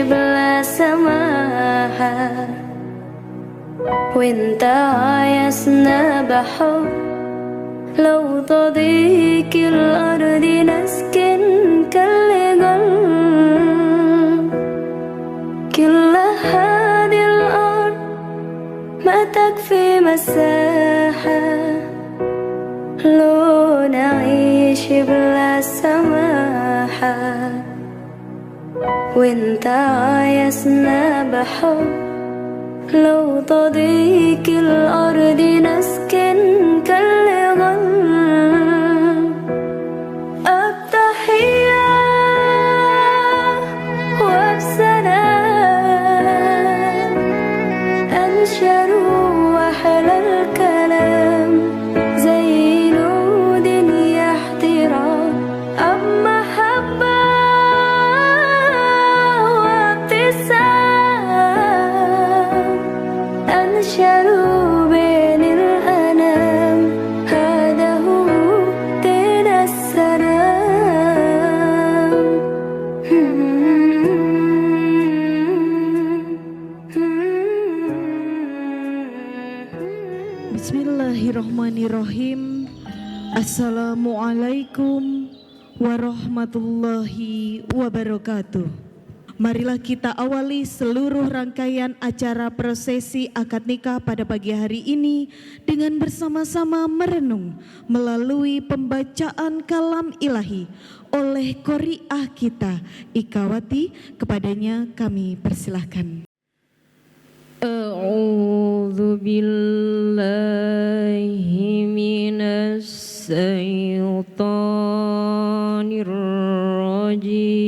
بلا سماحة وانت عايزنا بحب لو تضيق الأرض نسكن كل هذه الأرض ما تكفي مساحة لو نعيش بلا سماحة وانت عايزنا بحب لو تضيق الأرض نسكن التحية وبسلام أنشر أحلى الكلام زي نود احترام أب محبة وابتسام أنشر بين الأنام هذا هو دين السلام Bismillahirrahmanirrahim. Assalamualaikum warahmatullahi wabarakatuh. Marilah kita awali seluruh rangkaian acara prosesi akad nikah pada pagi hari ini dengan bersama-sama merenung melalui pembacaan kalam ilahi oleh qori'ah kita Ikawati. Kepadanya kami persilahkan. A'udzu billahi minas syaitonir rajim.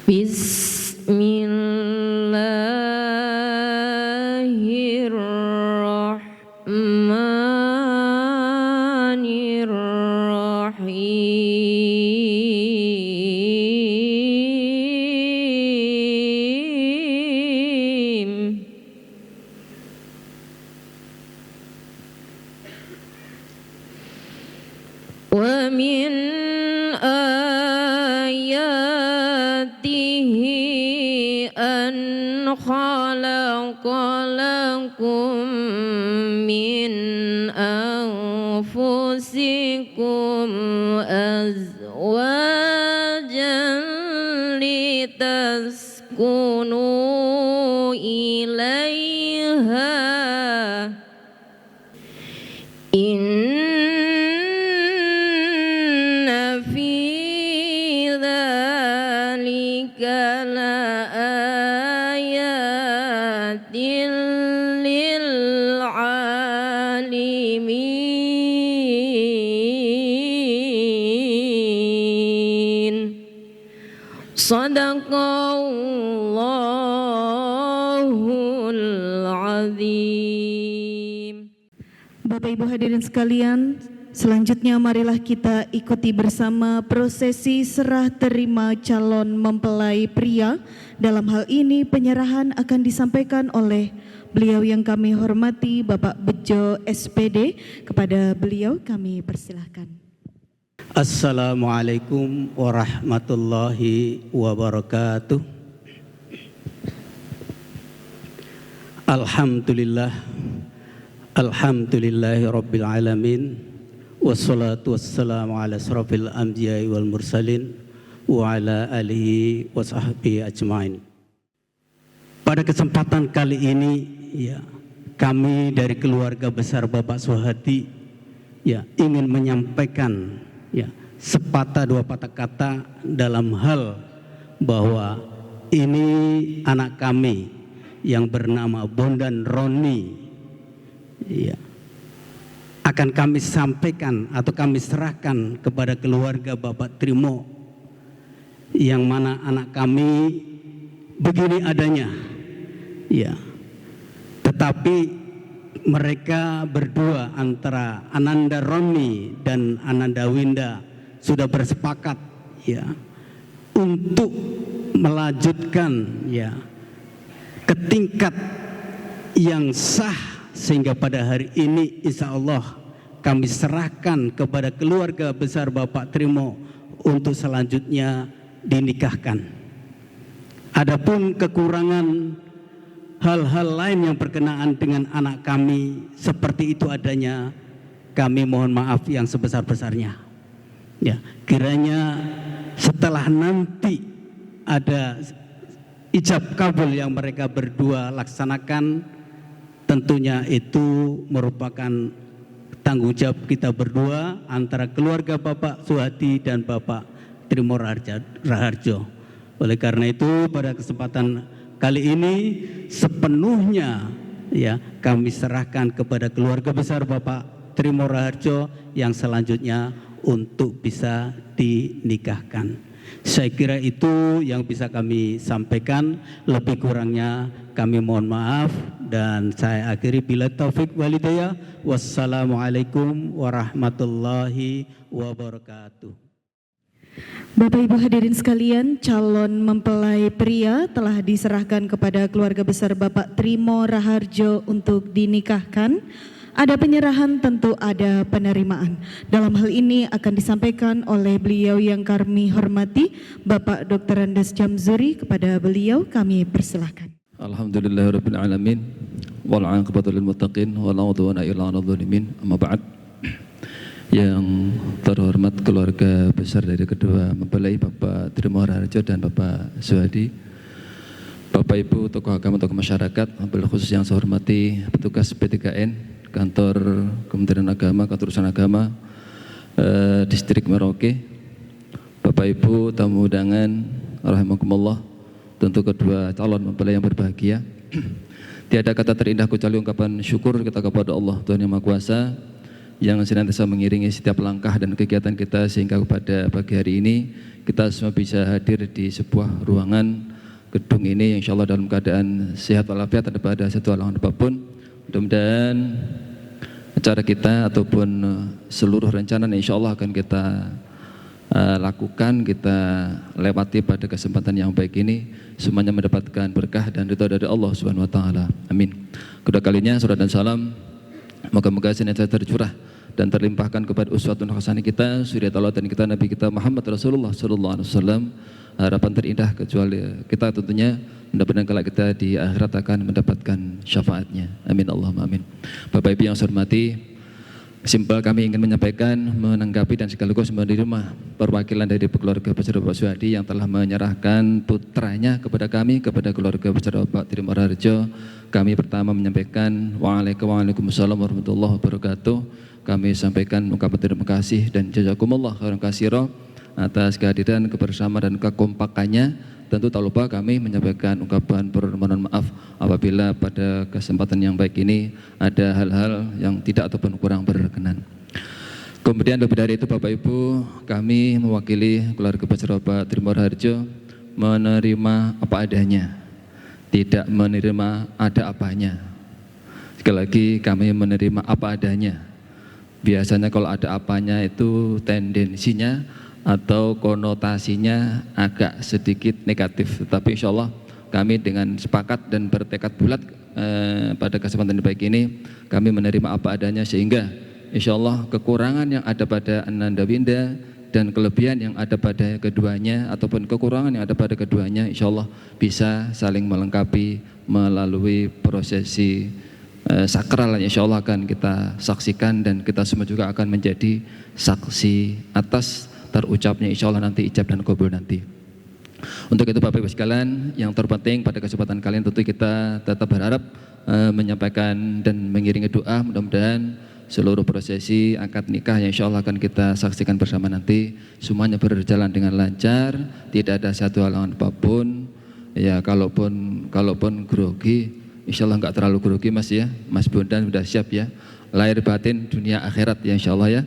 Bismillahirrahmanirrahim. Wa min ayatihi an khalaqa lakum min anfusikum azwajan litaskunu ilaiha inna fi dzalika laayatin lil alimin. Sadaqallahul azim. Bapak Ibu hadirin sekalian, selanjutnya marilah kita ikuti bersama prosesi serah terima calon mempelai pria. Dalam hal ini penyerahan akan disampaikan oleh beliau yang kami hormati Bapak Bejo SPD. Kepada beliau kami persilahkan. Assalamualaikum warahmatullahi wabarakatuh. Alhamdulillahi rabbil alamin. Wassalatu wassalamu ala asrafil anbiya'i wal mursalin wa ala alihi wa sahbihi ajmain. Pada kesempatan kali ini ya, kami dari keluarga besar Bapak Suhadi ya ingin menyampaikan ya sepatah dua patah kata dalam hal bahwa ini anak kami yang bernama Bondan Roni ya, akan kami sampaikan atau kami serahkan kepada keluarga Bapak Trimo, yang mana anak kami begini adanya ya, tetapi mereka berdua antara Ananda Roni dan Ananda Winda sudah bersepakat ya untuk melanjutkan ya ke tingkat yang sah, sehingga pada hari ini insya Allah kami serahkan kepada keluarga besar Bapak Trimo untuk selanjutnya dinikahkan. Adapun kekurangan hal-hal lain yang berkenaan dengan anak kami seperti itu adanya, kami mohon maaf yang sebesar-besarnya. Ya, kiranya setelah nanti ada ijab kabul yang mereka berdua laksanakan, tentunya itu merupakan tanggung jawab kita berdua antara keluarga Bapak Suhadi dan Bapak Trimo Raharjo. Oleh karena itu pada kesempatan kali ini sepenuhnya ya kami serahkan kepada keluarga besar Bapak Trimo Raharjo yang selanjutnya untuk bisa dinikahkan. Saya kira itu yang bisa kami sampaikan, lebih kurangnya kami mohon maaf dan saya akhiri bila taufik walhidayah. Wassalamualaikum warahmatullahi wabarakatuh. Bapak Ibu hadirin sekalian, calon mempelai pria telah diserahkan kepada keluarga besar Bapak Trimo Raharjo untuk dinikahkan. Ada penyerahan, tentu ada penerimaan. Dalam hal ini akan disampaikan oleh beliau yang kami hormati, Bapak Dr. Andes Jamzuri. Kepada beliau kami persilahkan. Alhamdulillahirabbil alamin wal 'aqibatu lil muttaqin wala 'udwana illa 'alal zalimin. Amma ba'd. Yang terhormat keluarga besar dari kedua mempelai Bapak Trimo Raharjo dan Bapak Suhadi, Bapak Ibu tokoh agama, tokoh masyarakat, wabil khusus yang saya hormati petugas P3N Kantor Kementerian Agama, Kantor Urusan Agama Distrik Merauke, Bapak Ibu tamu undangan rahimakumullah, tentu kedua calon mempelai yang berbahagia. Tiada kata terindah kecuali ungkapan syukur kita kepada Allah Tuhan Yang Maha Kuasa yang senantiasa mengiringi setiap langkah dan kegiatan kita, sehingga pada pagi hari ini kita semua bisa hadir di sebuah ruangan gedung ini insya Allah dalam keadaan sehat walafiat, tanpa ada satu halangan apapun. Mudah-mudahan acara kita ataupun seluruh rencana insya Allah akan kita lakukan, kita lewati pada kesempatan yang baik ini, semuanya mendapatkan berkah dan ridha dari Allah Subhanahu wa taala. Amin. Kedua kalinya salam dan salam moga-moga senantiasa tercurah dan terlimpahkan kepada uswatun hasanah kita, suri tauladan kita, Nabi kita Muhammad Rasulullah sallallahu alaihi wasallam. Harapan terindah kecuali kita tentunya mudah-mudahan kalau kita di akhirat akan mendapatkan syafaatnya. Amin Allahumma amin. Bapak Ibu yang saya hormati, simpel kami ingin menyampaikan, menanggapi dan sekaligus menerima perwakilan dari keluarga besar Bapak Suhadi yang telah menyerahkan putranya kepada kami, kepada keluarga besar Bapak Trimo Raharjo. Kami pertama menyampaikan Waalaikumsalam warahmatullahi wabarakatuh. Kami sampaikan ungkapan terima kasih dan jazakumullah khairan katsira atas kehadiran, kebersamaan dan kekompakannya. Tentu tak lupa kami menyampaikan ungkapan permohonan maaf apabila pada kesempatan yang baik ini ada hal-hal yang tidak ataupun kurang berkenan. Kemudian lebih dari itu Bapak Ibu, kami mewakili keluarga besar Bapak Trimo Raharjo menerima apa adanya, tidak menerima ada apanya. Sekali lagi kami menerima apa adanya. Biasanya kalau ada apanya itu tendensinya atau konotasinya agak sedikit negatif, tetapi insya Allah kami dengan sepakat dan bertekad bulat pada kesempatan baik ini kami menerima apa adanya, sehingga insya Allah kekurangan yang ada pada Ananda Winda dan kelebihan yang ada pada keduanya ataupun kekurangan yang ada pada keduanya insya Allah bisa saling melengkapi melalui prosesi sakral yang insya Allah akan kita saksikan, dan kita semua juga akan menjadi saksi atas terucapnya insya Allah nanti ijab dan kabul nanti. Untuk itu Bapak Ibu sekalian, yang terpenting pada kesempatan kalian tentu kita tetap berharap menyampaikan dan mengiringi doa, mudah-mudahan seluruh prosesi akad nikah yang insya Allah akan kita saksikan bersama nanti semuanya berjalan dengan lancar, tidak ada satu halangan apapun. Ya kalaupun grogi, insya Allah nggak terlalu grogi Mas ya, Mas Bondan sudah siap ya, lahir batin dunia akhirat ya insya Allah ya.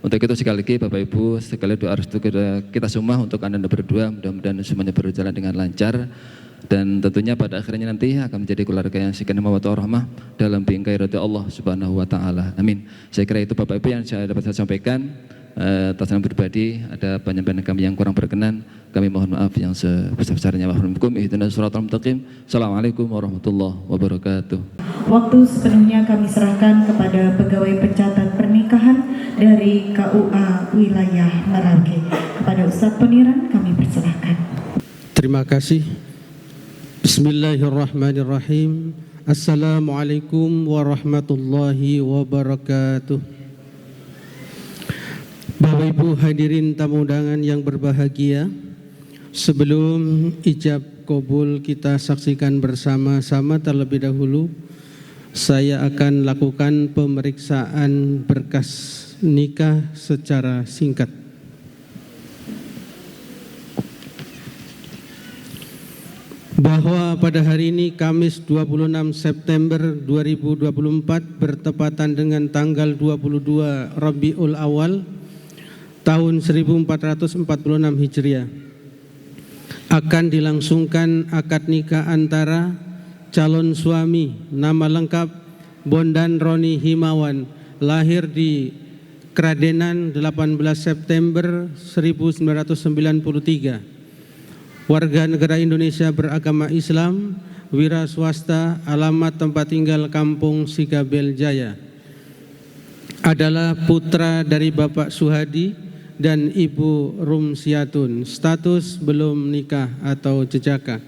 Untuk itu sekali lagi Bapak Ibu, sekali doa restu kita semua untuk Anda berdua, mudah-mudahan semuanya berjalan dengan lancar, dan tentunya pada akhirnya nanti akan menjadi keluarga yang sakinah mawaddah warahmah dalam bingkai ridha Allah Subhanahu wa taala. Amin. Saya kira itu Bapak Ibu yang saya dapat sampaikan. atas nama pribadi ada penyampaian kami yang kurang berkenan, kami mohon maaf yang sebesar-besarnya. Wassalamualaikum ihdinas siratal mustaqim. Assalamualaikum warahmatullahi wabarakatuh. Waktu sepenuhnya kami serahkan kepada pegawai pencatat pernikahan dari KUA Wilayah Merauke. Kepada Ustadz Peniran kami persilahkan. Terima kasih. Bismillahirrahmanirrahim. Assalamualaikum warahmatullahi wabarakatuh. Bapak Ibu hadirin tamu undangan yang berbahagia, sebelum ijab kabul kita saksikan bersama-sama, terlebih dahulu saya akan lakukan pemeriksaan berkas nikah secara singkat. Bahwa pada hari ini Kamis 26 September 2024 bertepatan dengan tanggal 22 Rabiul Awal tahun 1446 Hijriah akan dilangsungkan akad nikah antara calon suami nama lengkap Bondan Roni Himawan, lahir di Kradenan 18 September 1993, warga negara Indonesia beragama Islam, wira swasta, alamat tempat tinggal Kampung Sigabel Jaya, adalah putra dari Bapak Suhadi dan Ibu Rumsiatun, status belum nikah atau jejaka.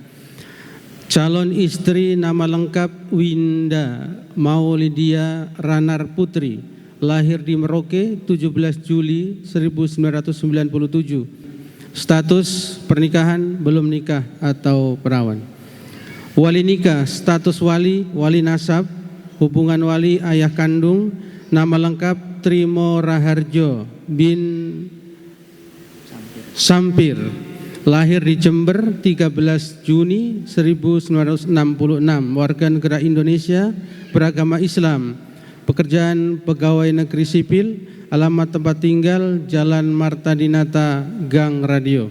Calon istri nama lengkap Winda Maulidia Ranar Putri, lahir di Merauke 17 Juli 1997, status pernikahan belum nikah atau perawan. Wali nikah, status wali, wali nasab, hubungan wali ayah kandung, nama lengkap Trimo Raharjo bin Sampir, lahir di Jember 13 Juni 1966, warga negara Indonesia, beragama Islam, pekerjaan pegawai negeri sipil, alamat tempat tinggal Jalan Marta Dinata, Gang Radio.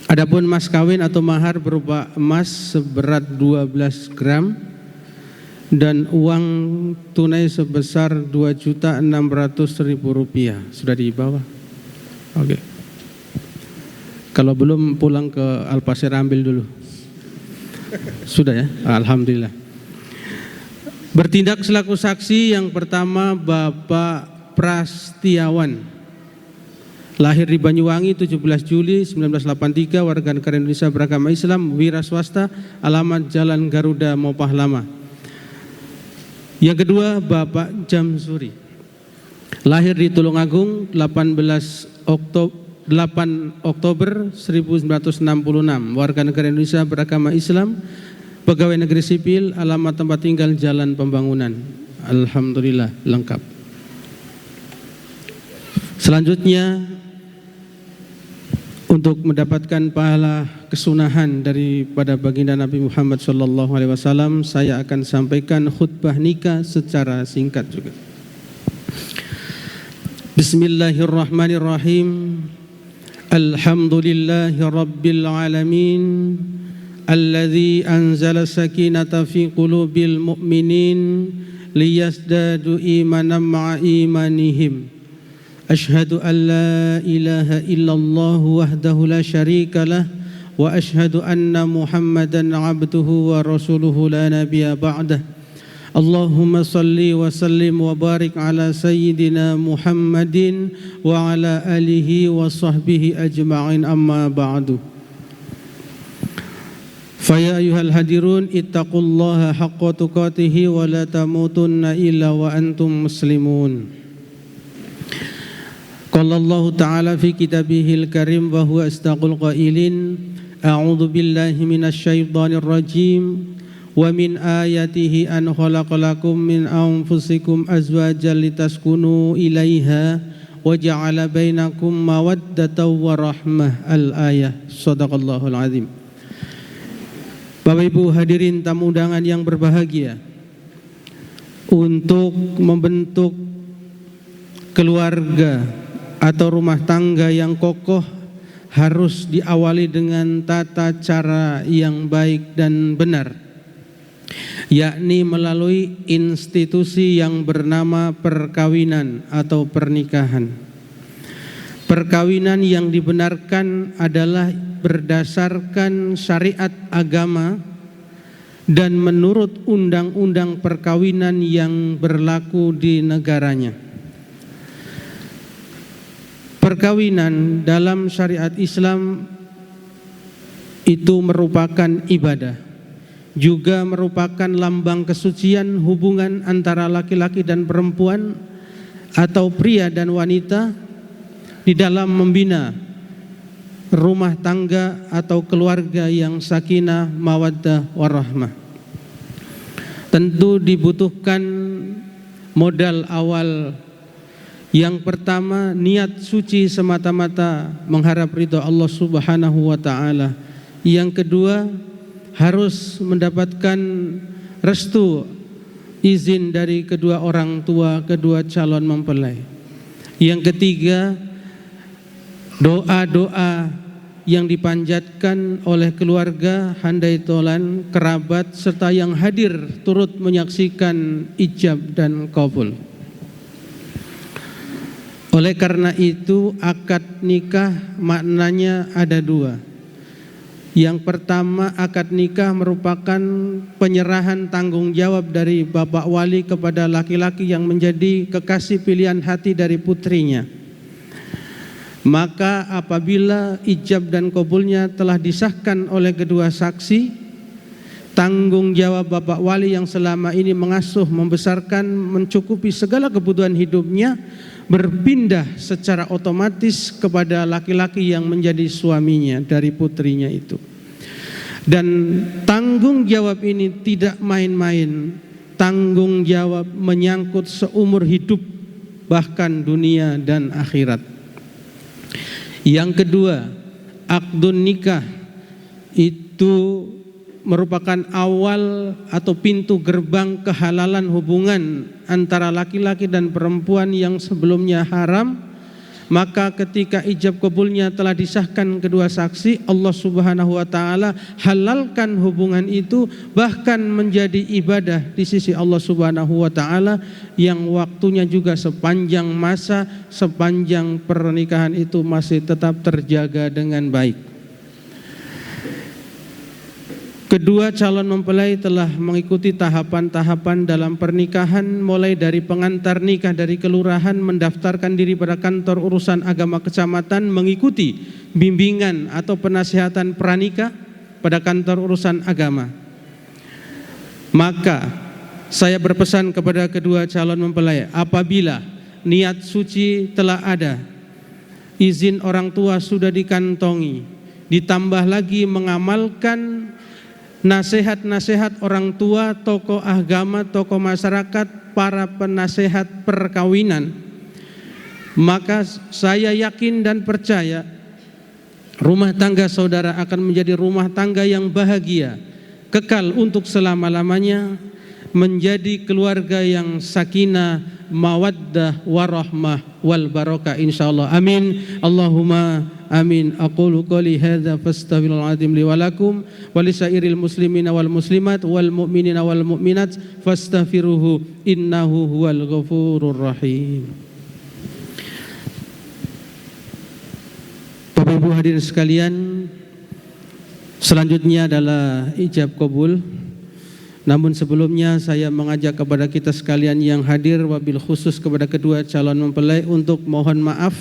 Adapun mas kawin atau mahar berupa emas seberat 12 gram dan uang tunai sebesar Rp2.600.000. Sudah di bawah? Oke. Kalau belum pulang ke Alpasir ambil dulu. Sudah ya? Alhamdulillah. Bertindak selaku saksi yang pertama Bapak Prastiawan, lahir di Banyuwangi 17 Juli 1983, warga negara Indonesia beragama Islam, wira swasta, alamat Jalan Garuda Mopah Lama. Yang kedua Bapak Jamsuri, lahir di Tulungagung 8 Oktober 1966, warga negara Indonesia beragama Islam, pegawai negeri sipil, alamat tempat tinggal Jalan Pembangunan. Alhamdulillah lengkap. Selanjutnya, untuk mendapatkan pahala kesunahan daripada baginda Nabi Muhammad SAW, saya akan sampaikan khutbah nikah secara singkat juga. Bismillahirrahmanirrahim. Alhamdulillahi rabbil alamin, alladzi anzala sakinata fi qulubil mu'minin liyazdadu imanan ma'a imanihim. Ashhadu an la ilaha illallah wahdahu la syarika lah wa ashhadu anna Muhammadan abduhu wa rasuluhu la nabiyya ba'dah. Allahumma salli wa sallim wa barik ala sayyidina Muhammadin wa ala alihi wa sahbihi ajma'in, amma ba'du. Faya ayuhal hadirun ittaqullaha haqqa tuqatihi wa la tamutunna illa wa antum muslimun. Qala Allah Ta'ala fi kitabihil karim wa huwa astaqul qailin, a'udzu billahi minasy syaithanir rajim, wa min ayatihi an khalaqalakum min anfusikum azwajan litaskunu ilaiha wa ja'ala bainakum mawaddatan wa rahmah. Al-ayah. Shadaqallahul azim. Bapak Ibu hadirin tamu undangan yang berbahagia, untuk membentuk keluarga atau rumah tangga yang kokoh harus diawali dengan tata cara yang baik dan benar. yakni melalui institusi yang bernama perkawinan atau pernikahan. Perkawinan yang dibenarkan adalah berdasarkan syariat agama dan menurut undang-undang perkawinan yang berlaku di negaranya. Perkawinan dalam syariat Islam itu merupakan ibadah, juga merupakan lambang kesucian hubungan antara laki-laki dan perempuan atau pria dan wanita di dalam membina rumah tangga atau keluarga yang sakinah, mawaddah, warahmah. Tentu dibutuhkan modal awal. Yang pertama, niat suci semata-mata mengharap ridha Allah Subhanahu wa taala. Yang kedua, harus mendapatkan restu izin dari kedua orang tua kedua calon mempelai. Yang ketiga, doa-doa yang dipanjatkan oleh keluarga, handai tolan, kerabat, serta yang hadir turut menyaksikan ijab dan qabul. Oleh karena itu, akad nikah maknanya ada dua. Yang pertama, akad nikah merupakan penyerahan tanggung jawab dari bapak wali kepada laki-laki yang menjadi kekasih pilihan hati dari putrinya. Maka apabila ijab dan qabulnya telah disahkan oleh kedua saksi, tanggung jawab bapak wali yang selama ini mengasuh, membesarkan, mencukupi segala kebutuhan hidupnya berpindah secara otomatis kepada laki-laki yang menjadi suaminya dari putrinya itu. Dan tanggung jawab ini tidak main-main, tanggung jawab menyangkut seumur hidup, bahkan dunia dan akhirat. Yang kedua, akdun nikah itu merupakan awal atau pintu gerbang kehalalan hubungan antara laki-laki dan perempuan yang sebelumnya haram. Maka ketika ijab qabulnya telah disahkan kedua saksi, Allah Subhanahu wa taala halalkan hubungan itu, bahkan menjadi ibadah di sisi Allah Subhanahu wa taala yang waktunya juga sepanjang masa, sepanjang pernikahan itu masih tetap terjaga dengan baik. Kedua calon mempelai telah mengikuti tahapan-tahapan dalam pernikahan, mulai dari pengantar nikah dari kelurahan, mendaftarkan diri pada kantor urusan agama kecamatan, mengikuti bimbingan atau penasihatan pranikah pada kantor urusan agama. Maka saya berpesan kepada kedua calon mempelai, apabila niat suci telah ada, izin orang tua sudah dikantongi, ditambah lagi mengamalkan nasihat-nasihat orang tua, tokoh agama, tokoh masyarakat, para penasehat perkawinan, maka saya yakin dan percaya rumah tangga saudara akan menjadi rumah tangga yang bahagia, kekal untuk selama-lamanya, menjadi keluarga yang sakinah, mawaddah, warahmah, wal barakah insyaallah. Amin. Allahumma amin. Aqulu qouli hadza fastaghfirul azim li wa lakum wa lisairil muslimina wal muslimat wal mu'minina wal mu'minat fastaghfiruhu innahu huwal ghafurur rahim. Bapak Ibu hadirin sekalian, selanjutnya adalah ijab qabul. Namun sebelumnya saya mengajak kepada kita sekalian yang hadir, wabil khusus kepada kedua calon mempelai, untuk mohon maaf,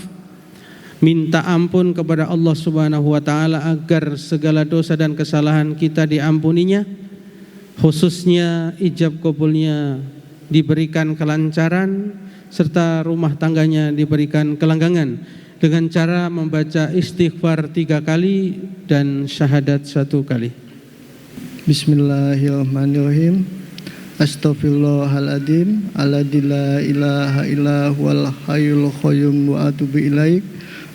minta ampun kepada Allah Subhanahu wa taala agar segala dosa dan kesalahan kita diampuninya, khususnya ijab qabulnya diberikan kelancaran serta rumah tangganya diberikan kelanggangan dengan cara membaca istighfar 3 kali dan syahadat 1 kali. Bismillahirrahmanirrahim. Astaghfirullahaladzim alladzi la ilaha illa huwal hayyul qayyum wa atubu ilaik.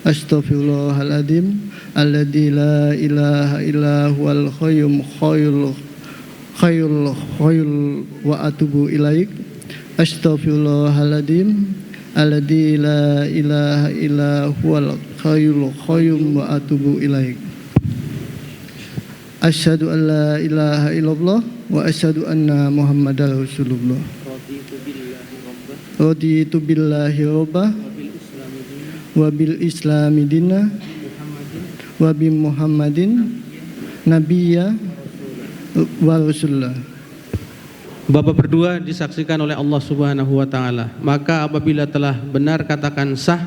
Astaghfirullahaladzim alladzi la ilaha illa huwal qayyum khayyul wa atubu ilaik. Astaghfirullahaladzim alladzi la ilaha illa huwal qayyum wa atubu ilaik. Asyhadu an la ilaha illallah wa asyhadu anna Muhammadar Rasulullah. Raditu billahi robba wa bil islami dina wa bi Muhammadin nabiyya wa rasulullah. Bapak berdua disaksikan oleh Allah Subhanahu wa taala. Maka apabila telah benar katakan sah,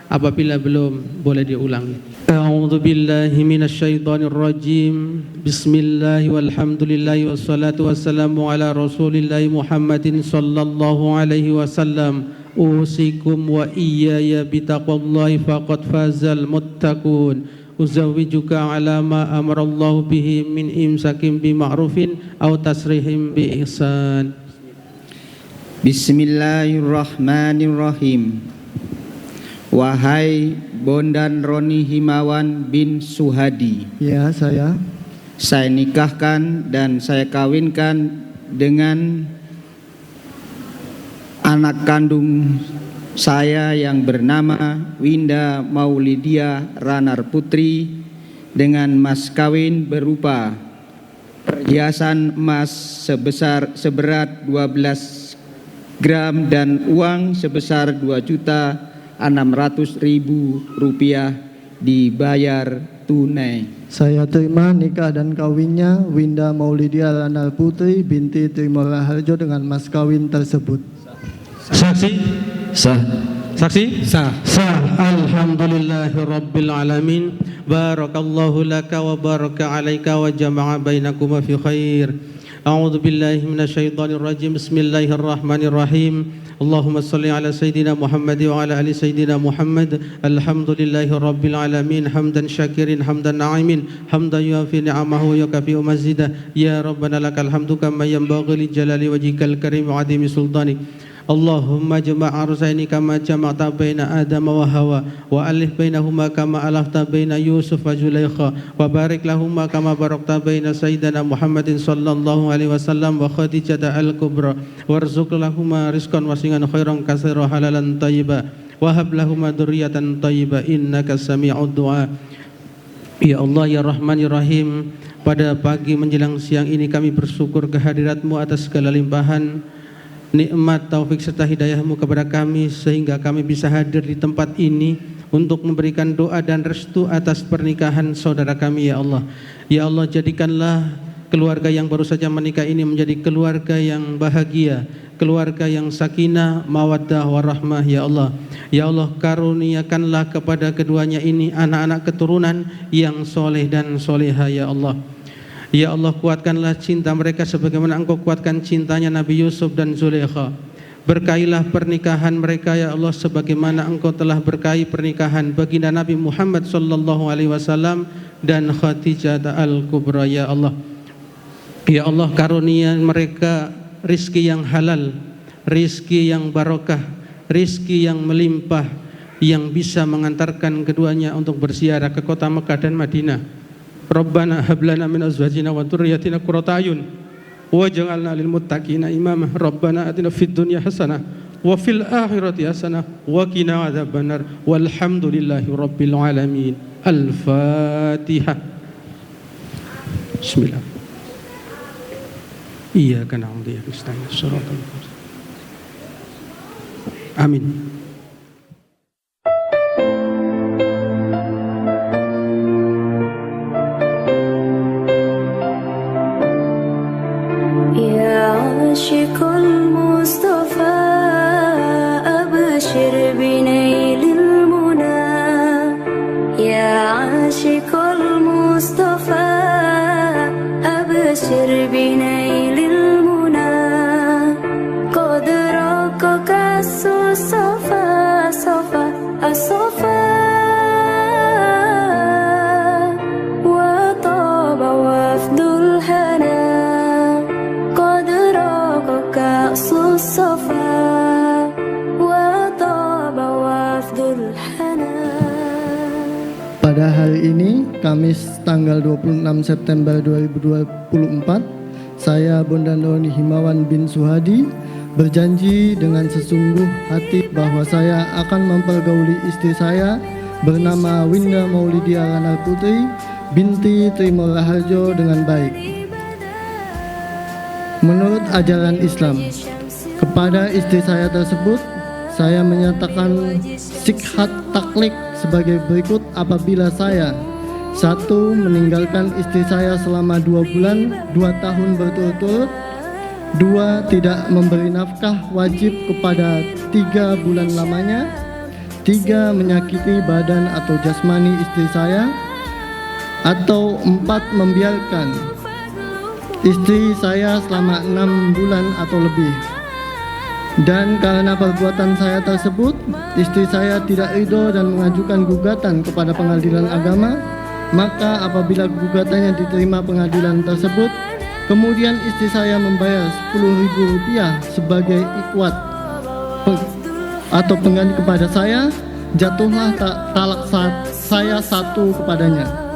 apabila belum boleh diulangi. A'udzu billahi minasyaitonir rajim. Bismillah walhamdulillah wassalatu wassalamu ala Rasulillah Muhammadin sallallahu alaihi wasallam. Usikum wa iyaya bitaqwallahi faqad fazal muttaqun. Uzawwijuka ala ma amarallahu bihi min imsakim bima'rufin aw tasrihim bi ihsan. Bismillahirrahmanirrahim. Wahai Bondan Roni Himawan bin Suhadi, Ya, saya nikahkan dan saya kawinkan dengan anak kandung saya yang bernama Winda Maulidia Ranar Putri dengan mas kawin berupa perhiasan emas seberat 12 gram dan uang sebesar 2.600.000 rupiah dibayar tunai. Saya terima nikah dan kawinnya Winda Maulidia Ranar Putri binti Trimor Raharjo dengan mas kawin tersebut. Saksi? Sah. Saksi? Sah. Sah. Alhamdulillahirabbil alamin. Barakallahu laka wa baraka alaika wa jama'a bainakuma fi khair. A'udzu billahi minasyaitonir rajim. Bismillahirrahmanirrahim. Allahumma shalli ala sayyidina Muhammad wa ala ali sayyidina Muhammad. Alhamdulillahirabbil alamin. Hamdan syakirin hamdan na'imin. Hamdan yuafi ni'amahu wa yukafi'u mazidah. Ya Rabbana lakal hamdu kama yanbaghi li jalali wajhikal karim wa 'azimi sultani. Allahumma jama' arzaini kama jama'ta baina Adam wa Hawa wa alif bainahuma kama alafta baina Yusuf wa Zulaikha wa barik lahumma kama barakta baina Sayyidina Muhammadin sallallahu alaihi wasallam wa Khadijah al-Kubra warzuq lahumma rizqan wasi'an khairan katsiran halalan thayyiba wa hab lahumma dzurriyyatan thayyiba innaka sami'ud du'a. Ya Allah ya Rahman ya Rahim, pada pagi menjelang siang ini kami bersyukur kehadirat-Mu atas segala limpahan nikmat, taufik serta hidayah-Mu kepada kami sehingga kami bisa hadir di tempat ini untuk memberikan doa dan restu atas pernikahan saudara kami ya Allah. Ya Allah, jadikanlah keluarga yang baru saja menikah ini menjadi keluarga yang bahagia, keluarga yang sakinah, mawaddah, warahmah ya Allah. Ya Allah, karuniakanlah kepada keduanya ini anak-anak keturunan yang soleh dan soleha ya Allah. Ya Allah, kuatkanlah cinta mereka sebagaimana Engkau kuatkan cintanya Nabi Yusuf dan Zulaikha. Berkailah pernikahan mereka ya Allah sebagaimana Engkau telah berkahi pernikahan baginda Nabi Muhammad sallallahu alaihi wasallam dan Khadijah al-Kubra ya Allah. Ya Allah, karunia mereka rizki yang halal, rizki yang barokah, rizki yang melimpah yang bisa mengantarkan keduanya untuk berziarah ke kota Mekah dan Madinah. Rabbana hab lana min azwajina wa dhurriyyatina qurrata a'yun waj'alna lil muttaqina imama. Rabbana atina fid dunya hasanah wa fil akhirati hasanah wa qina adzabannar. Walhamdulillahi rabbil alamin. Al-Fatihah. Bismillah. Iyyaka na'budu wa iyyaka nasta'in. Shiratal mustaqim. Amin. عاشق المصطفى أبشر بنيل المنى يا عاشق المصطفى أبشر بنيل المنى قد رقك الصفا صفا الصفا وطاب وفد الهنا الصفا وطاب وفد الحنا. Pada hari ini, Kamis tanggal 26 September 2024, saya Bondan Roni Himawan bin Suhadi berjanji dengan sesungguh hati bahwa saya akan mempergauli istri saya bernama Winda Maulidia Ranar Putri binti Trimor Raharjo dengan baik. menurut ajaran Islam. Kepada istri saya tersebut, saya menyatakan sikhat taklik sebagai berikut apabila saya: 1. Meninggalkan istri saya selama 2 bulan 2 tahun berturut-turut. 2. Tidak memberi nafkah wajib kepada 3 bulan lamanya. 3. Menyakiti badan atau jasmani istri saya. Atau 4. Membiarkan istri saya selama 6 bulan atau lebih. Dan karena perbuatan saya tersebut, istri saya tidak ridho dan mengajukan gugatan kepada pengadilan agama, maka apabila gugatannya diterima pengadilan tersebut, kemudian istri saya membayar Rp10.000 sebagai ikhwat atau pengganti kepada saya, jatuhlah talak saya 1 kepadanya.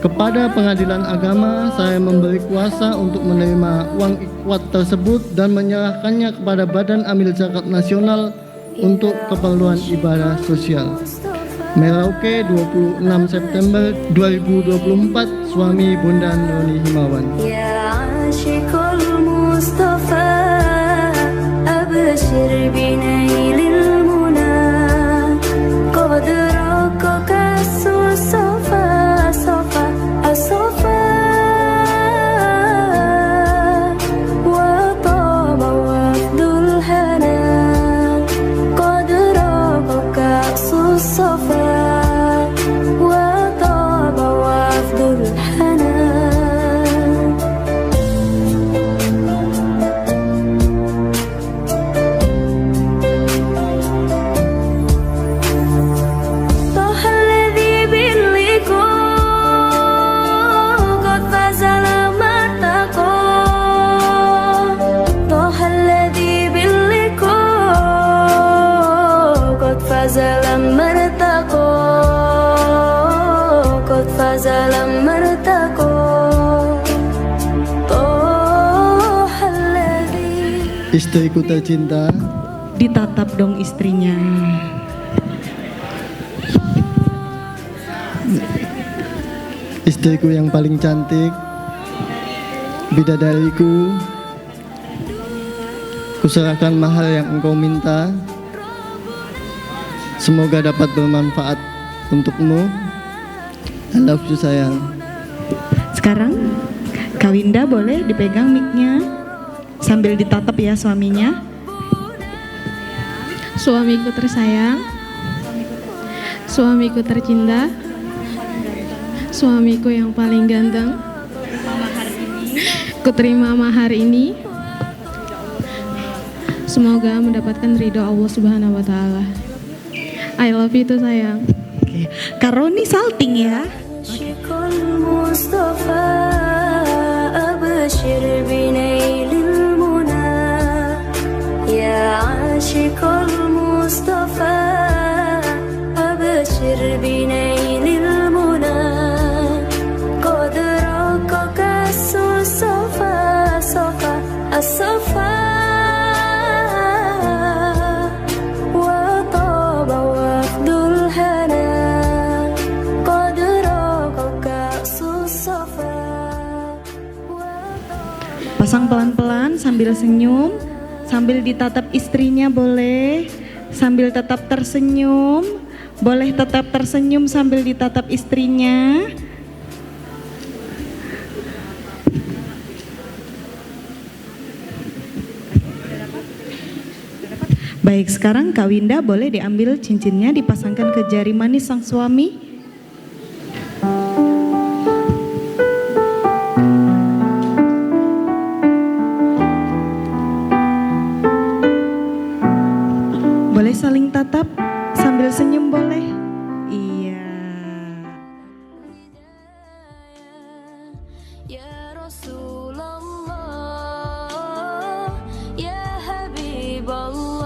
Kepada pengadilan agama, saya memberi kuasa untuk menerima uang ikhwat tersebut dan menyerahkannya kepada Badan Amil Zakat Nasional untuk keperluan ibadah sosial. Merauke, 26 September 2024, suami Bunda Noni Himawan. Ya Ashikul Mustafa, abshir binailil muna, qad rakaka as-safa safa as-safa, wa taba wafdul hana, qad rakaka as-safa, wa taba wafdul hana. Fazalam martaqo, qad fazalam martaqo, tohalladhi. Istriku tercinta, Ditatap dong istrinya. istriku yang paling cantik, bidadariku, kuserahkan mahar yang engkau minta. Semoga dapat bermanfaat untukmu. I love you sayang. Sekarang Kak Winda boleh dipegang mic-nya sambil ditatap ya suaminya. Suamiku tersayang, suamiku tercinta, suamiku yang paling ganteng, kuterima mahar ini. Semoga mendapatkan ridho Allah Subhanahu wa Ta'ala. I love you tuh sayang. Oke, Kak Roni salting ya. Ashikul Mustafa, abshir binailil muna, ya Ashikul Mustafa, abshir binailil muna, qad rakaka as-safa safa as-safa, pasang pelan-pelan sambil senyum, sambil ditatap istrinya boleh, sambil tetap tersenyum, boleh tetap tersenyum sambil ditatap istrinya. Baik, sekarang Kak Winda boleh diambil cincinnya, dipasangkan ke jari manis sang suami. Boleh saling tatap sambil senyum boleh. Iya. Ya Rasulullah, ya Habiballah,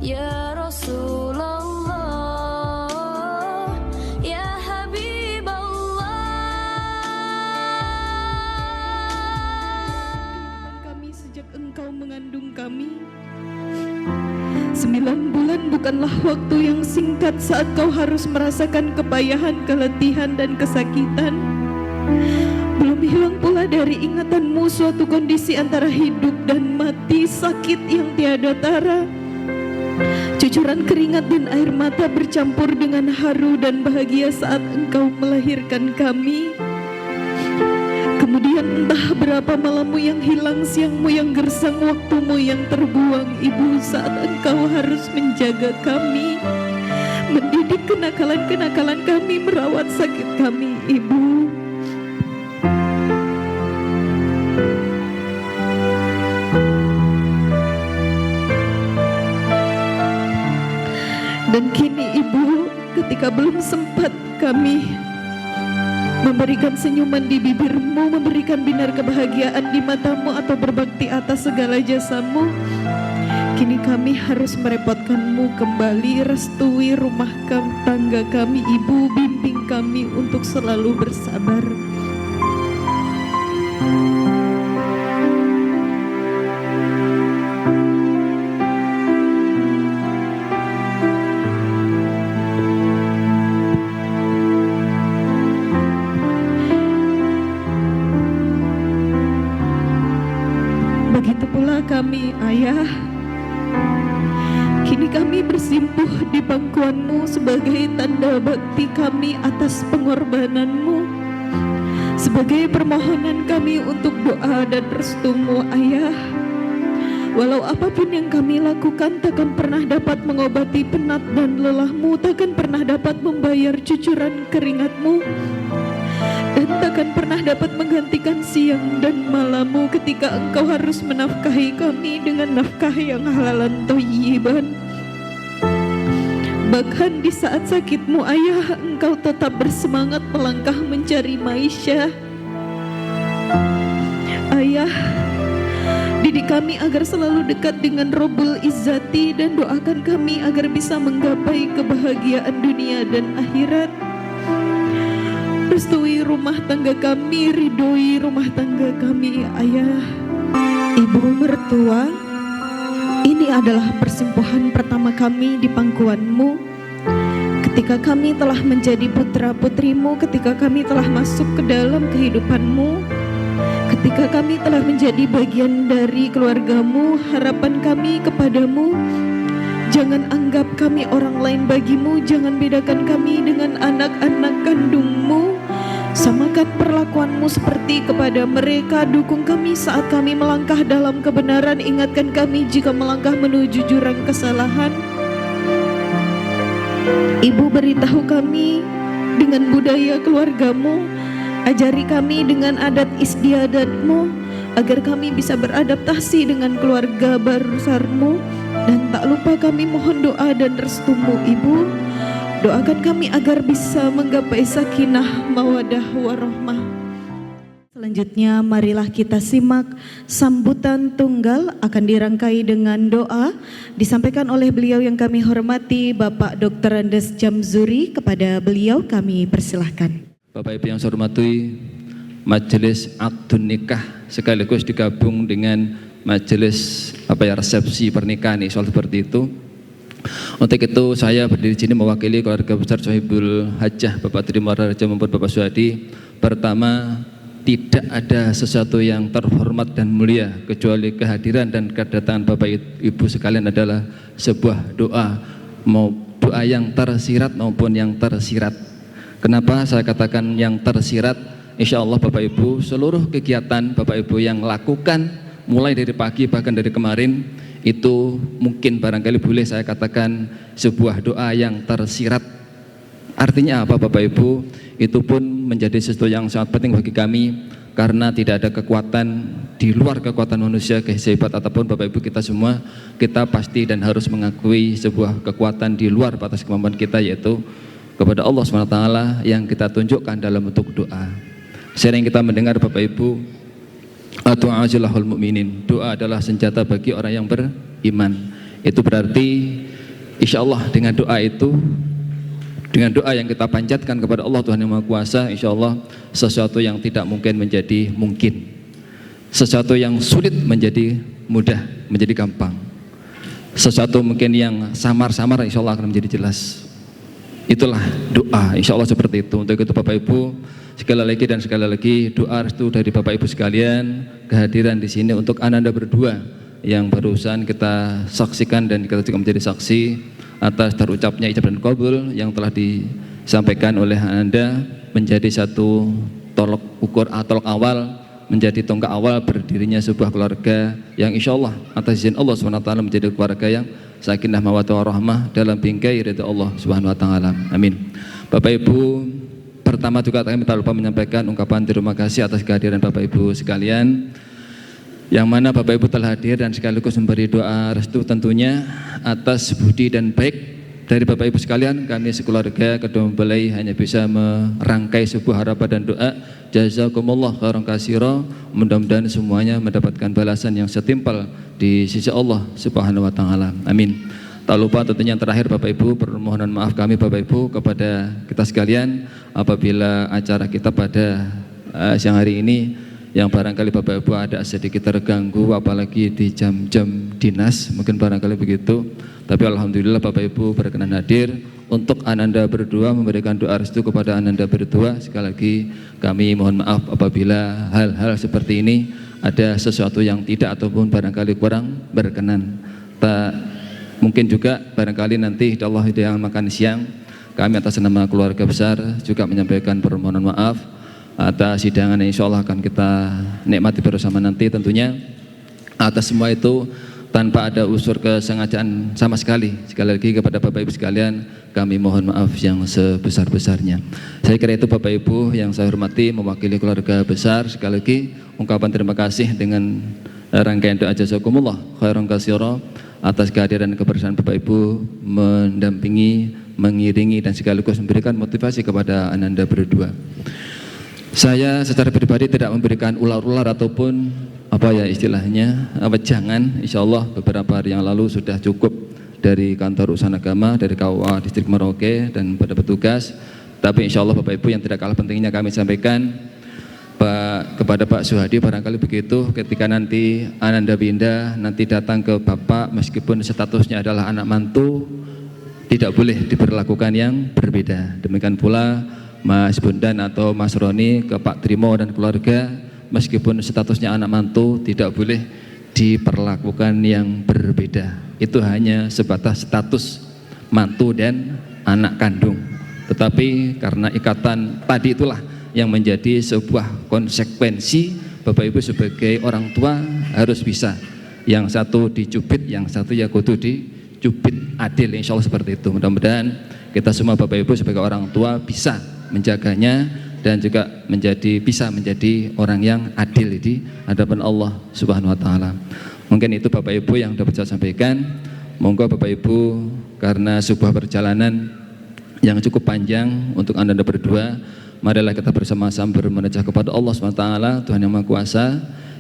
ya Rasulullah, ya Habiballah. Kami sejak engkau mengandung kami. 9 bulan bukanlah waktu yang singkat saat kau harus merasakan kepayahan, keletihan, dan kesakitan. Belum hilang pula dari ingatanmu suatu kondisi antara hidup dan mati, sakit yang tiada tara. Cucuran keringat dan air mata bercampur dengan haru dan bahagia saat Engkau melahirkan kami. Kemudian entah berapa malammu yang hilang, siangmu yang gersang, waktumu yang terbuang, Ibu, saat Engkau harus menjaga kami, mendidik kenakalan-kenakalan kami, merawat sakit kami, Ibu. Dan kini Ibu, ketika belum sempat kami memberikan senyuman di bibirmu, memberikan binar kebahagiaan di matamu, atau berbakti atas segala jasamu, kini kami harus merepotkanmu kembali. Restui rumah tangga kami, Ibu, bimbing kami untuk selalu bersabar. Begitu pula kami, Ayah. Kini kami bersimpuh di pangkuanmu sebagai tanda bakti kami atas pengorbananmu, sebagai permohonan kami untuk doa dan restumu, Ayah. Walau apapun yang kami lakukan takkan pernah dapat mengobati penat dan lelahmu, takkan pernah dapat membayar cucuran keringatmu, dan takkan pernah dapat menggantikan siang dan malammu ketika Engkau harus menafkahi kami dengan nafkah yang halalan thayyiban. Bahkan di saat sakitmu, Ayah, Engkau tetap bersemangat melangkah mencari maisha. Ayah, didik kami agar selalu dekat dengan Rabbul Izzati, dan doakan kami agar bisa menggapai kebahagiaan dunia dan akhirat. Restui rumah tangga kami, ridhoi rumah tangga kami, Ayah. Ibu mertua, ini adalah persempuhan pertama kami di pangkuanmu. Ketika kami telah menjadi putra putrimu, ketika kami telah masuk ke dalam kehidupanmu, ketika kami telah menjadi bagian dari keluargamu, harapan kami kepadamu, jangan anggap kami orang lain bagimu, jangan bedakan kami dengan anak-anak kandungmu. Samakan perlakuanmu seperti kepada mereka, dukung kami saat kami melangkah dalam kebenaran, ingatkan kami jika melangkah menuju jurang kesalahan. Ibu, beritahu kami dengan budaya keluargamu, ajari kami dengan adat istiadatmu, agar kami bisa beradaptasi dengan keluarga besarmu, dan tak lupa kami mohon doa dan restumu, Ibu. Doakan kami agar bisa menggapai sakinah, mawadah, warahmah. Selanjutnya marilah kita simak sambutan tunggal akan dirangkai dengan doa disampaikan oleh beliau yang kami hormati Bapak Dr. Andes Jamzuri. Kepada beliau kami persilahkan. Bapak Ibu yang saya hormati, majelis akdun nikah sekaligus digabung dengan majelis resepsi pernikahan, soal seperti itu. Untuk itu saya berdiri di sini mewakili keluarga besar Sohibul Hajjah Bapak Trimora Raja maupun Bapak Suhadi. Pertama, tidak ada sesuatu yang terhormat dan mulia kecuali kehadiran dan kedatangan Bapak Ibu sekalian adalah sebuah doa, mau doa yang tersirat maupun yang tersirat. Kenapa saya katakan yang tersirat? Insya Allah Bapak Ibu, seluruh kegiatan Bapak Ibu yang lakukan mulai dari pagi bahkan dari kemarin, itu mungkin barangkali boleh saya katakan sebuah doa yang tersirat. Artinya apa Bapak Ibu? Itu pun menjadi sesuatu yang sangat penting bagi kami, karena tidak ada kekuatan di luar kekuatan manusia, kehebat ataupun Bapak Ibu kita semua, kita pasti dan harus mengakui sebuah kekuatan di luar batas kemampuan kita, yaitu kepada Allah SWT yang kita tunjukkan dalam bentuk doa. Sering kita mendengar Bapak Ibu, doa silahul mu'minin, doa adalah senjata bagi orang yang beriman. Itu berarti insya Allah dengan doa itu, dengan doa yang kita panjatkan kepada Allah Tuhan yang Maha Kuasa, insya Allah sesuatu yang tidak mungkin menjadi mungkin, sesuatu yang sulit menjadi mudah, menjadi gampang, sesuatu mungkin yang samar-samar insya Allah akan menjadi jelas. Itulah doa, insya Allah seperti itu. Untuk itu Bapak Ibu, sekali lagi doa restu dari Bapak Ibu sekalian, kehadiran di sini untuk Ananda berdua yang barusan kita saksikan dan kita juga menjadi saksi atas terucapnya ijab dan qabul yang telah disampaikan oleh Ananda, menjadi satu tolok ukur atau tolok awal, menjadi tonggak awal berdirinya sebuah keluarga yang insya Allah atas izin Allah SWT menjadi keluarga yang sakinah mawaddah warahmah dalam bingkai ridha Allah Subhanahu wa taala. Amin. Bapak Ibu, pertama juga kami tak lupa menyampaikan ungkapan terima kasih atas kehadiran Bapak Ibu sekalian, yang mana Bapak Ibu telah hadir dan sekaligus memberi doa restu tentunya atas budi dan baik dari Bapak Ibu sekalian. Kami sekeluarga Kedua Mempelai hanya bisa merangkai sebuah harapan dan doa. Jazakumullah khairan katsira. Mudah-mudahan semuanya mendapatkan balasan yang setimpal di sisi Allah Subhanahu wa taala. Amin. Tak lupa tentunya yang terakhir Bapak Ibu, permohonan maaf kami Bapak Ibu kepada kita sekalian apabila acara kita pada siang hari ini yang barangkali Bapak Ibu ada sedikit terganggu, apalagi di jam-jam dinas, mungkin barangkali begitu. Tapi alhamdulillah Bapak Ibu berkenan hadir untuk Ananda berdua, memberikan doa restu kepada Ananda berdua. Sekali lagi kami mohon maaf apabila hal-hal seperti ini ada sesuatu yang tidak ataupun barangkali kurang berkenan. Mungkin juga barangkali nanti insyaallah yang makan siang kami atas nama keluarga besar juga menyampaikan permohonan maaf atas hidangan yang insya Allah akan kita nikmati bersama nanti tentunya. Atas semua itu tanpa ada unsur kesengajaan sama sekali. Sekali lagi kepada Bapak Ibu sekalian kami mohon maaf yang sebesar-besarnya. Saya kira itu Bapak Ibu yang saya hormati, mewakili keluarga besar. Sekali lagi ungkapan terima kasih dengan rangkaian doa jazakumullah khairan katsira atas kehadiran dan kebersamaan Bapak Ibu mendampingi, mengiringi dan sekaligus memberikan motivasi kepada Ananda berdua. Saya secara pribadi tidak memberikan ular-ular ataupun apa ya istilahnya jangan. Insya Allah beberapa hari yang lalu sudah cukup dari kantor urusan agama, dari KUA Distrik Merauke dan pada petugas. Tapi insya Allah Bapak Ibu yang tidak kalah pentingnya kami sampaikan kepada Pak Suhadi, barangkali begitu ketika nanti Ananda Binda nanti datang ke Bapak meskipun statusnya adalah anak mantu, tidak boleh diperlakukan yang berbeda. Demikian pula Mas Bondan atau Mas Roni ke Pak Trimo dan keluarga, meskipun statusnya anak mantu tidak boleh diperlakukan yang berbeda. Itu hanya sebatas status mantu dan anak kandung. Tetapi karena ikatan tadi itulah yang menjadi sebuah konsekuensi Bapak Ibu sebagai orang tua harus bisa. Yang satu dicubit, yang satu ya kudu dicubit, adil, insya Allah seperti itu. Mudah-mudahan kita semua Bapak Ibu sebagai orang tua bisa menjaganya dan juga bisa menjadi orang yang adil di hadapan Allah Subhanahu wa taala. Mungkin itu Bapak Ibu yang dapat saya sampaikan. Monggo Bapak Ibu, karena sebuah perjalanan yang cukup panjang untuk Anda berdua, marilah kita bersama-sama bermunajat kepada Allah Subhanahu wa taala, Tuhan yang Maha Kuasa.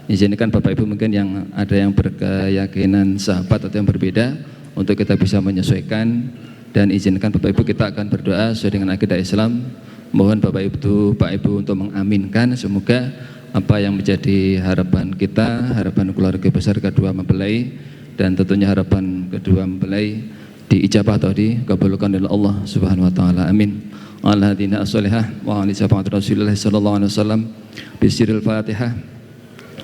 Izinkan Bapak Ibu mungkin yang ada yang berkeyakinan sahabat atau yang berbeda untuk kita bisa menyesuaikan, dan izinkan Bapak Ibu kita akan berdoa sesuai dengan akidah Islam. Mohon Bapak Ibu untuk mengaminkan semoga apa yang menjadi harapan kita, harapan keluarga besar Kedua Mempelai dan tentunya harapan Kedua Mempelai diijabah atau dikabulkan oleh Allah Subhanahu wa taala. Amin. Ala hadina as-salihah wa ali syafaat Rasulullah sallallahu alaihi wasallam. Bismillahil Fatihah.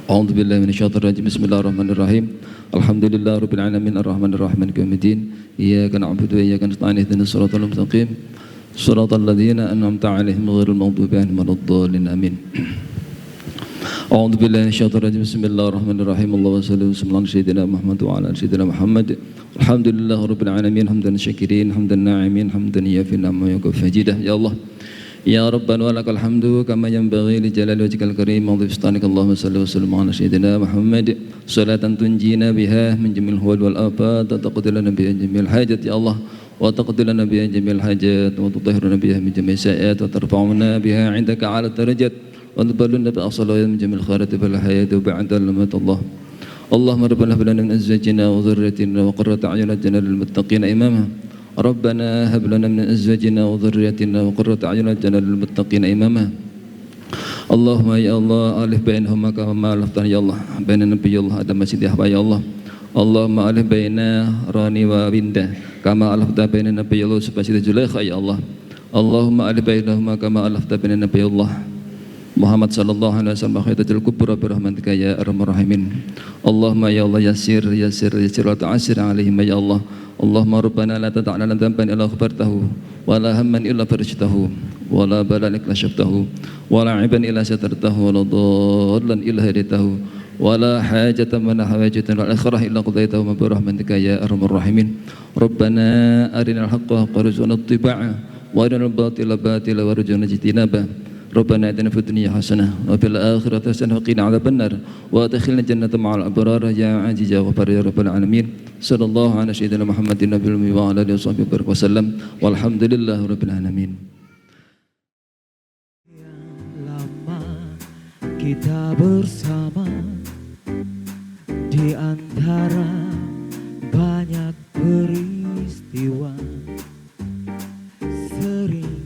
A'udzu billahi minasyaitonir rajim. Bismillahirrahmanirrahim. Alhamdulillahirabbil alamin arrahmanir rahim maliki yaumiddin. Iyyaka na'budu wa iyyaka nasta'in ihdinas siratal mustaqim. Shiratal ladzina an'amta 'alaihim ghairil maghdubi 'alaihim waladdallin. Amin. A'udzu billahi minasyaitonir rajim. Bismillahirrahmanirrahim. Allahumma shalli wa sallim ala sayyidina Muhammad wa ala ali sayyidina Muhammad. Alhamdulillahirabbil alamin hamdan syakirin hamdan na'imin hamdan yafi ni'ma yukafijidah. Ya Allah ya Rabbana wa lakal hamdu kama yanbaghi li jalali wajhikal karim wa dhiftanika. Allahumma shalli wa sallim ala sayyidina Muhammad salatan tunjina biha min jamil huwal wal afat wa taqdilana biha jamil hajat. Ya Allah wa taqdilana biha jamil hajat wa tutahhiruna biha min jamil sayiat wa tarfa'una biha 'indaka 'ala darajat wa tuballigna bi aqsal min jamil khairat wal hayat wa ba'da lamat. Allah Allahumma rabbana hab lana min azwajina wa dhurriyyatina wa qurrata a'yunin waj'alna lil muttaqina imama. Rabbana hab lana min azwajina wa dhurriyyatina wa qurrata a'yunin waj'alna lil muttaqina imama. Allahumma ya Allah alif bainahuma kama alaftan ya Allah baina nabiyyillah Adam masjid ya Allah. Allahumma alif baina Rani wa Winda kama alafta baina Nabiyullah subhanahu Zulaikha ya Allah. Allahumma alif bainahuma kama alafta baina Nabiyullah Muhammad sallallahu alaihi wasallam khaidatul kubra bi rahmatika ya arhamar rahimin. Allahumma ya Allah yasir wa ta'sir alaihim ya Allah. Allahumma rabbana la tad'a lana dhanban illa ghafartahu wa la hamman illa farajtahu wa la balan illa syaftahu wa la 'iban illa satartahu wa la dhallan illa haditahu wa la hajatan min hawaijatin al akhirah illa qadaitahu bi rahmatika ya arhamar rahimin. Rabbana arinal haqqo warzuqna ittiba'a wa arinal batila batila warzuqna ijtinaba. Rabbana atina fid dunya hasanah wa fil akhirati hasanah wa qina adzabannar wa adkhilna jannata ma'al abrar ya aziz ya ghafar ya rabbal alamin. Sallallahu ala sayyidina Muhammadin nabiyil ummi wa ala alihi wasallam walhamdulillahi rabbil alamin. Lama kita bersama di antara banyak peristiwa, sering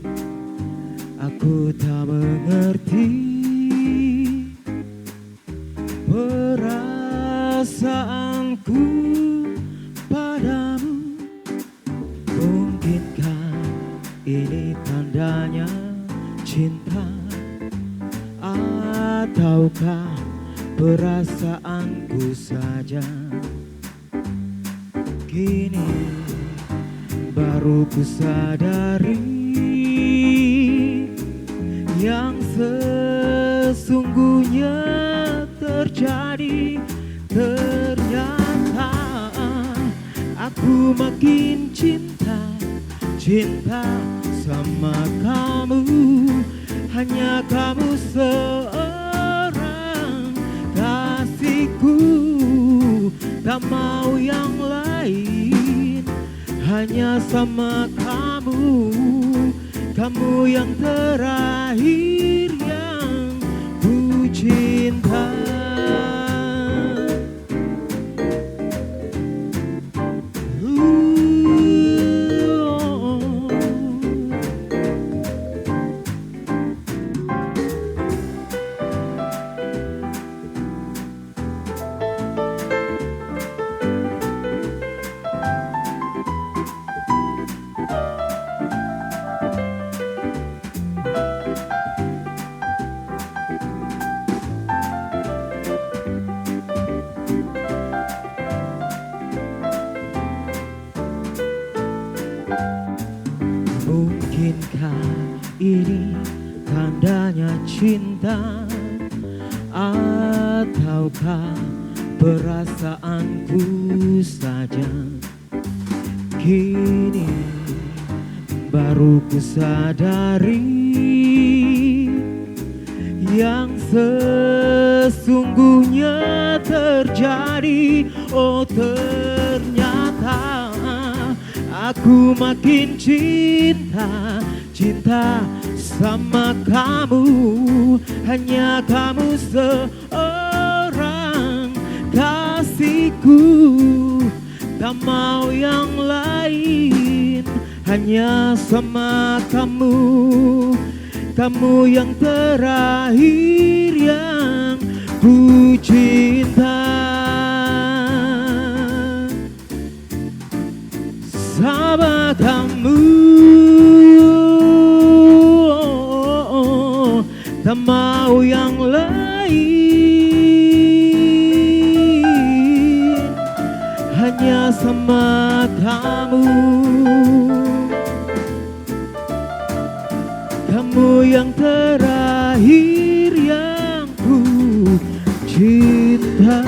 aku tak mengerti perasaanku padamu. Mungkinkah ini tandanya cinta, ataukah perasaanku saja? Kini baru ku sadari yang sesungguhnya terjadi. Ternyata aku makin cinta sama kamu. Hanya kamu seorang kasihku, tak mau yang lain. Hanya sama kamu, kamu yang terakhir yang ku cinta. Mungkinkah ini tandanya cinta, ataukah perasaanku saja? Kini baru ku sadari yang sesungguhnya terjadi. Oh, ternyata aku makin cinta sama kamu. Hanya kamu seorang kasihku, tak mau yang lain. Hanya sama kamu, kamu yang terakhir yang ku cinta. Sama kamu, tak mau yang lain. Hanya sama kamu, kamu yang terakhir yang ku cinta.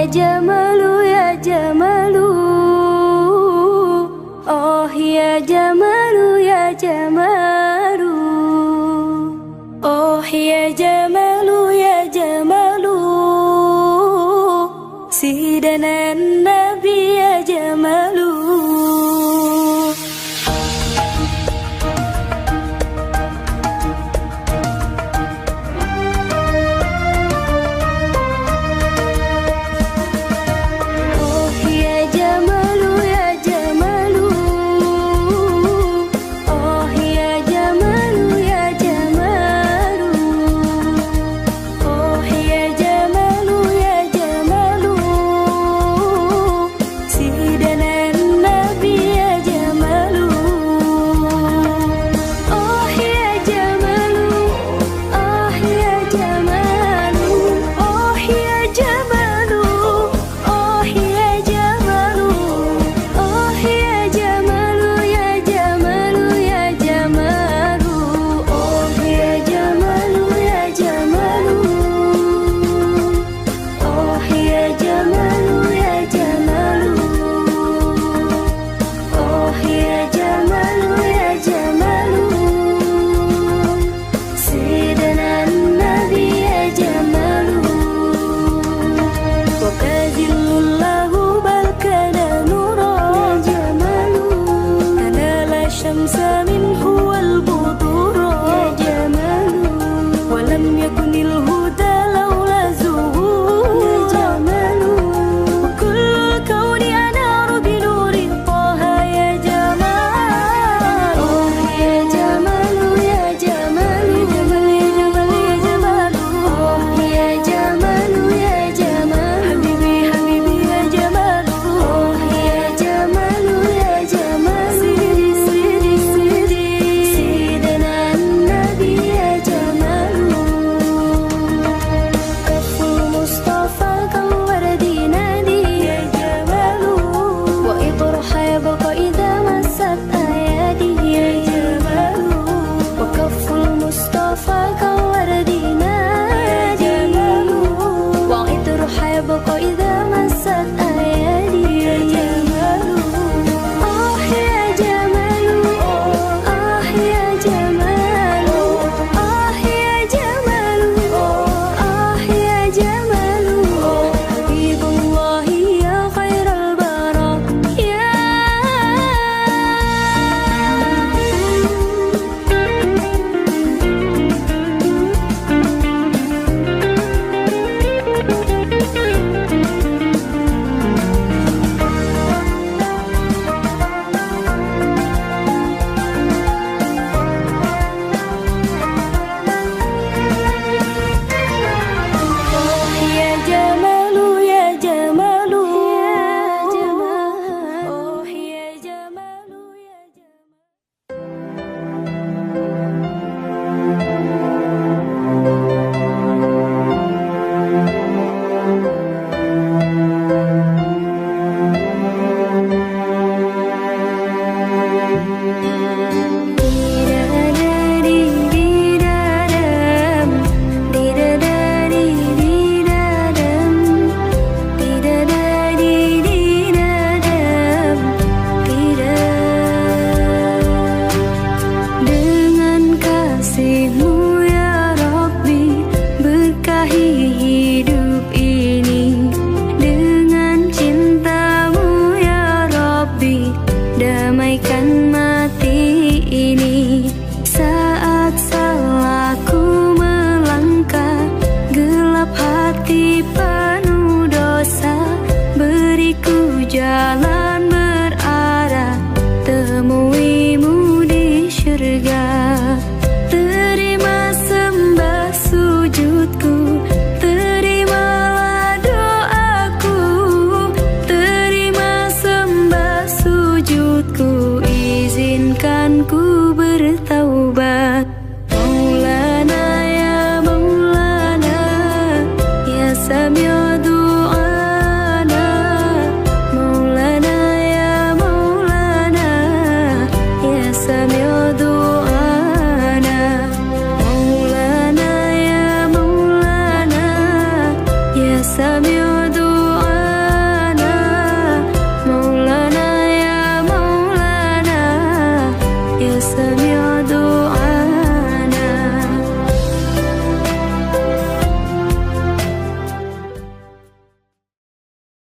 saja